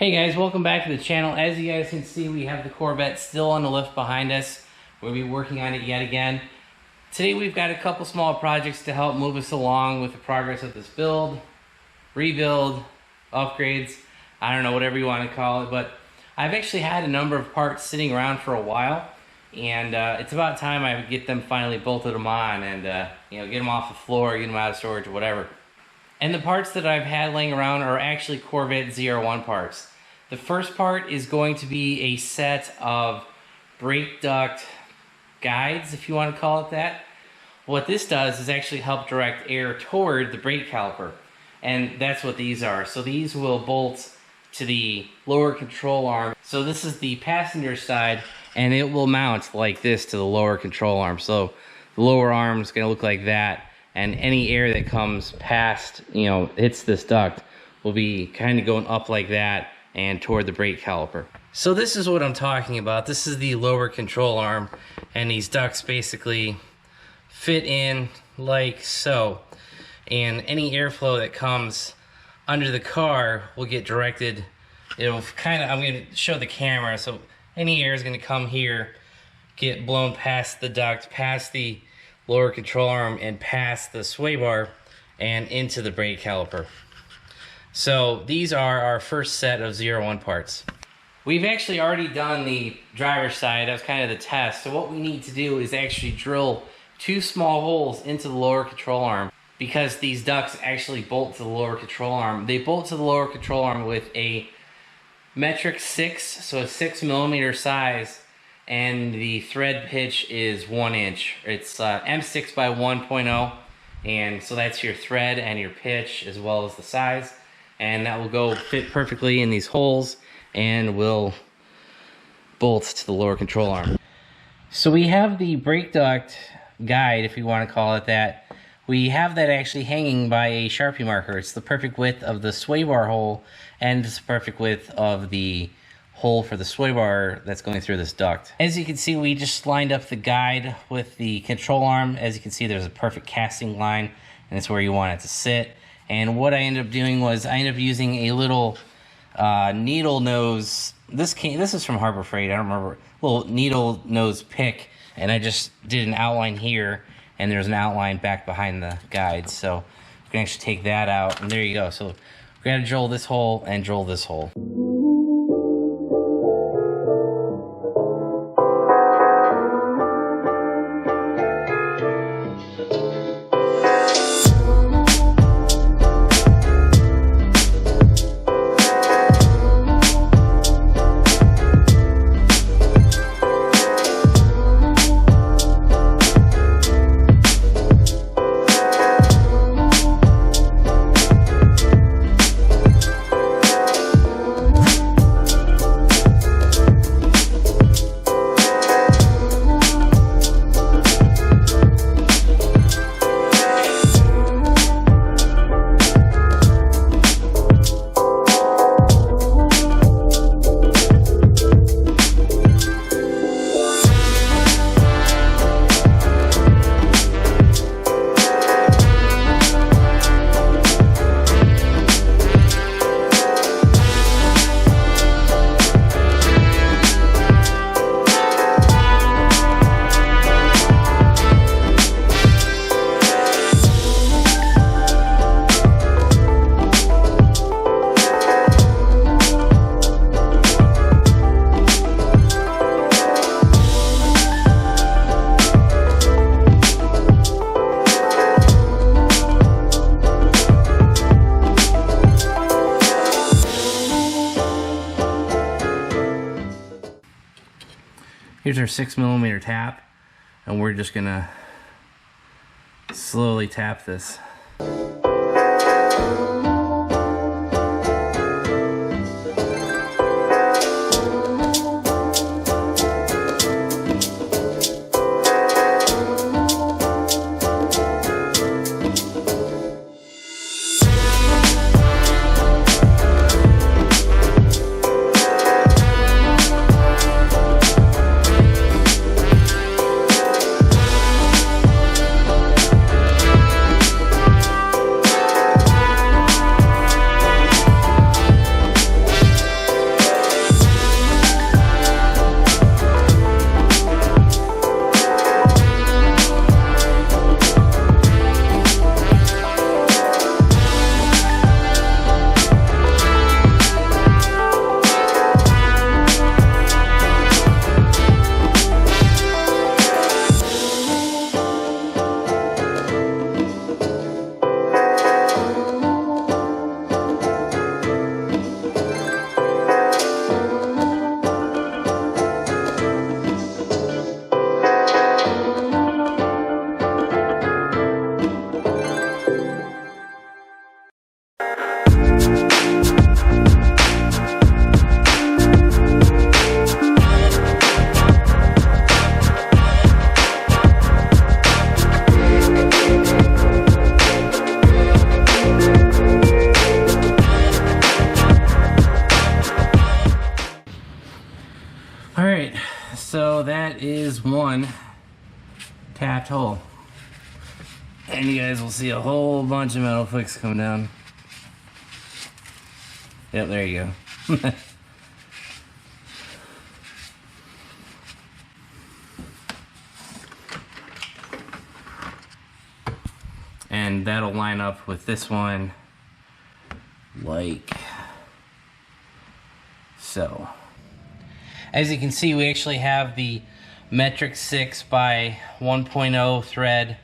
Hey guys, welcome back to the channel. As you guys can see, we have the Corvette still on the lift behind us. We'll be working on it yet again. Today we've got a couple small projects to help move us along with the progress of this build, rebuild, upgrades, I don't know, whatever you want to call it. But I've actually had a number of parts sitting around for a while, and it's about time I get them finally bolted them on and get them off the floor, get them out of storage or whatever. And the parts that I've had laying around are actually Corvette ZR1 parts. The first part is going to be a set of brake duct guides, if you want to call it that. What this does is actually help direct air toward the brake caliper. And that's what these are. So these will bolt to the lower control arm. So this is the passenger side, and it will mount like this to the lower control arm. So the lower arm is going to look like that. And any air that comes past, hits this duct will be kind of going up like that and toward the brake caliper. So this is what I'm talking about. This is the lower control arm, and these ducts basically fit in like so. And any airflow that comes under the car will get directed. It'll kind of, I'm going to show the camera. So any air is going to come here, get blown past the duct, past the lower control arm, and past the sway bar and into the brake caliper. So these are our first set of ZR1 parts. We've actually already done the driver's side. That was kind of the test. So what we need to do is actually drill two small holes into the lower control arm, because these ducts actually bolt to the lower control arm. They bolt to the lower control arm with a metric 6, so a 6mm size, and the thread pitch is 1 inch. It's M6 by 1.0, and so that's your thread and your pitch as well as the size, and that will go fit perfectly in these holes and will bolt to the lower control arm. So we have the brake duct guide, if you want to call it that. We have that actually hanging by a Sharpie marker. It's the perfect width of the sway bar hole, and it's the perfect width of the hole for the sway bar that's going through this duct. As you can see, we just lined up the guide with the control arm. As you can see, there's a perfect casting line, and it's where you want it to sit. And what I ended up doing was I ended up using a little needle nose. This is from Harbor Freight, I don't remember. Little needle nose pick, and I just did an outline here, and there's an outline back behind the guide. So you can actually take that out, and there you go. So we're gonna drill this hole and drill this hole. Here's our 6mm tap, and we're just gonna slowly tap this. that is one tapped hole. And you guys will see a whole bunch of metal flicks come down. Yep, there you go. And that'll line up with this one like so. As you can see, we actually have the metric 6 by 1.0 thread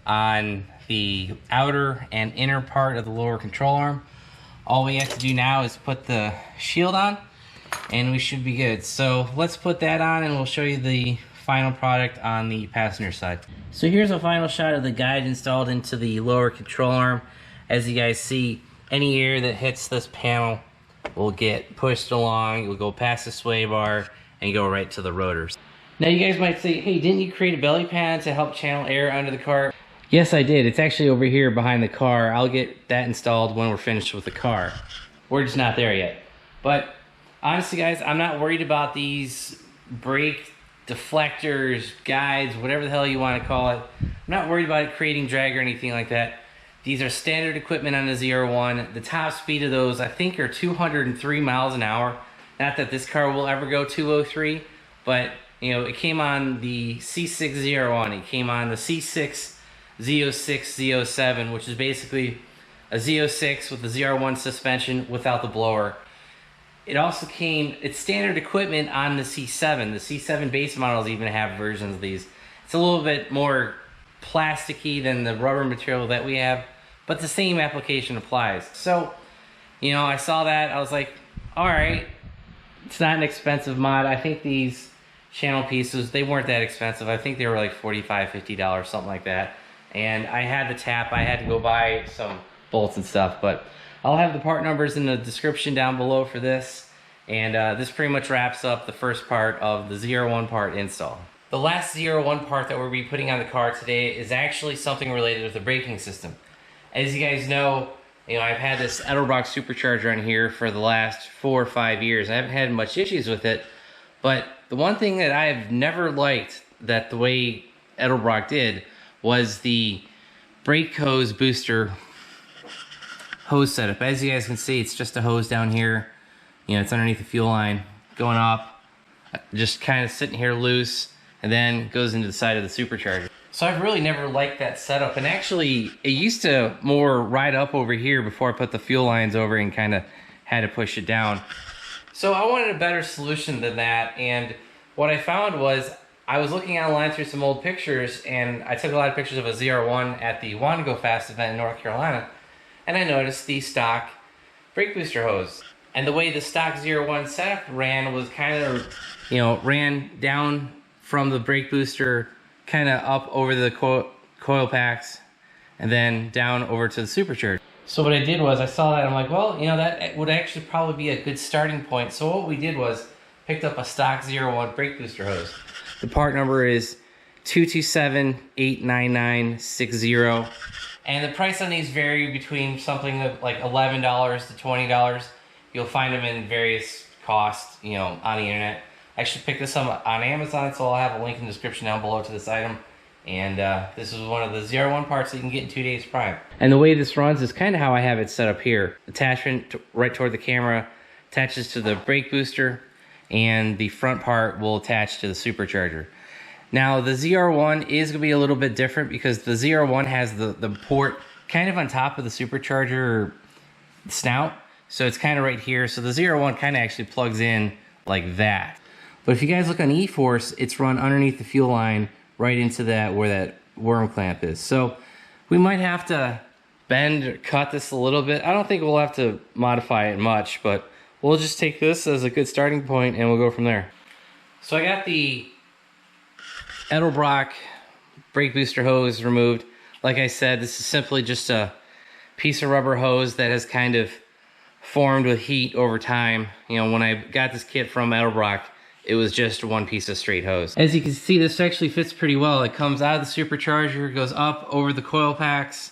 on the outer and inner part of the lower control arm. All we have to do now is put the shield on and we should be good. So let's put that on and we'll show you the final product on the passenger side. So here's a final shot of the guide installed into the lower control arm. As you guys see, any air that hits this panel will get pushed along, it will go past the sway bar and go right to the rotors. Now you guys might say, hey, didn't you create a belly pad to help channel air under the car? Yes, I did. It's actually over here behind the car. I'll get that installed when we're finished with the car. We're just not there yet. But honestly, guys, I'm not worried about these brake deflectors, guides, whatever the hell you want to call it. I'm not worried about it creating drag or anything like that. These are standard equipment on the ZR1. The top speed of those, I think, are 203 miles an hour. Not that this car will ever go 203, but you know, it came on the C6 ZR1. It came on the C6 Z06 Z07, which is basically a Z06 with the ZR1 suspension without the blower. It also came, it's standard equipment on the C7. The C7 base models even have versions of these. It's a little bit more plasticky than the rubber material that we have, but the same application applies. So, you know, I saw that, I was like, all right, it's not an expensive mod. I think these channel pieces, they weren't that expensive. I think they were like $45, $50, something like that. And I had the tap, I had to go buy some bolts and stuff, but I'll have the part numbers in the description down below for this. And this pretty much wraps up the first part of the ZR1 part install. The last ZR1 part that we'll be putting on the car today is actually something related with the braking system. As you guys know, I've had this Edelbrock supercharger on here for the last 4 or 5 years. I haven't had much issues with it, but the one thing that I've never liked that the way Edelbrock did was the brake hose booster hose setup. As you guys can see, it's just a hose down here. It's underneath the fuel line, going up, just kind of sitting here loose, and then goes into the side of the supercharger. So I've really never liked that setup, and actually it used to more ride up over here before I put the fuel lines over and kind of had to push it down. So I wanted a better solution than that, and what I found was I was looking online through some old pictures, and I took a lot of pictures of a ZR1 at the Want to Go Fast event in North Carolina, and I noticed the stock brake booster hose. And the way the stock ZR1 setup ran was kind of, ran down from the brake booster kind of up over the coil packs and then down over to the supercharger. So what I did was I saw that, I'm like, well, that would actually probably be a good starting point. So what we did was picked up a stock ZR1 brake booster hose. The part number is 227-89960. And the price on these vary between something that like $11 to $20. You'll find them in various costs, on the internet. I actually picked this up on Amazon, so I'll have a link in the description down below to this item. And this is one of the ZR1 parts that you can get in 2 days prime. And the way this runs is kind of how I have it set up here. Attachment right toward the camera attaches to the brake booster, and the front part will attach to the supercharger. Now the ZR1 is going to be a little bit different because the ZR1 has the port kind of on top of the supercharger snout. So it's kind of right here. So the ZR1 kind of actually plugs in like that. But if you guys look on eForce, it's run underneath the fuel line right into that where that worm clamp is. So we might have to bend or cut this a little bit. I don't think we'll have to modify it much, but we'll just take this as a good starting point and we'll go from there. So I got the Edelbrock brake booster hose removed. Like I said, this is simply just a piece of rubber hose that has kind of formed with heat over time. When I got this kit from Edelbrock, it was just one piece of straight hose. As you can see, this actually fits pretty well. It comes out of the supercharger, goes up over the coil packs,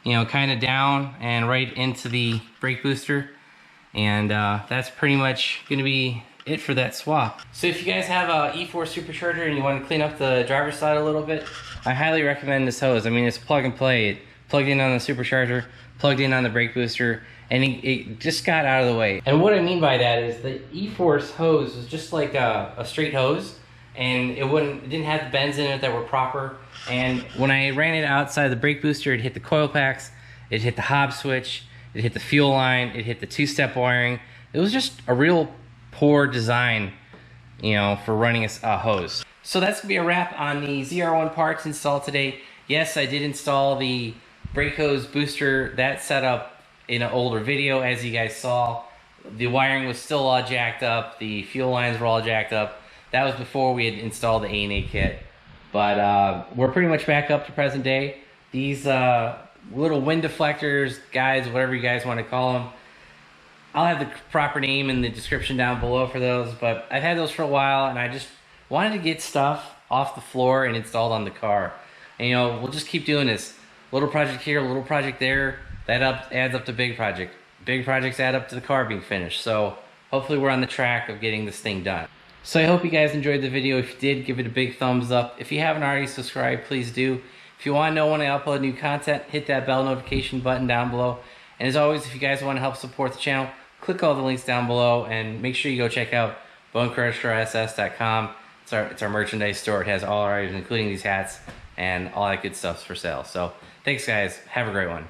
kind of down and right into the brake booster. And that's pretty much going to be it for that swap. So if you guys have a E4 supercharger and you want to clean up the driver's side a little bit, I highly recommend this hose. I mean, it's plug and play. It plugged in on the supercharger, plugged in on the brake booster, and it just got out of the way. And what I mean by that is the E-Force hose was just like a straight hose, and it didn't have the bends in it that were proper. And when I ran it outside the brake booster, it hit the coil packs, it hit the hob switch, it hit the fuel line, it hit the two-step wiring. It was just a real poor design, you know, for running a hose. So that's gonna be a wrap on the ZR1 parts installed today. Yes, I did install the brake hose booster. That set up in an older video, as you guys saw. The wiring was still all jacked up. The fuel lines were all jacked up. That was before we had installed the A&A kit. But we're pretty much back up to present day. These little wind deflectors, guides, whatever you guys want to call them, I'll have the proper name in the description down below for those. But I've had those for a while, and I just wanted to get stuff off the floor and installed on the car. And you know, we'll just keep doing this. Little project here, little project there. That adds up to big project. Big projects add up to the car being finished. So hopefully we're on the track of getting this thing done. So I hope you guys enjoyed the video. If you did, give it a big thumbs up. If you haven't already subscribed, please do. If you want to know when I upload new content, hit that bell notification button down below. And as always, if you guys want to help support the channel, click all the links down below and make sure you go check out BonecrrusherSS.com. It's our merchandise store. It has all our items, including these hats, and all that good stuff's for sale. So thanks guys. Have a great one.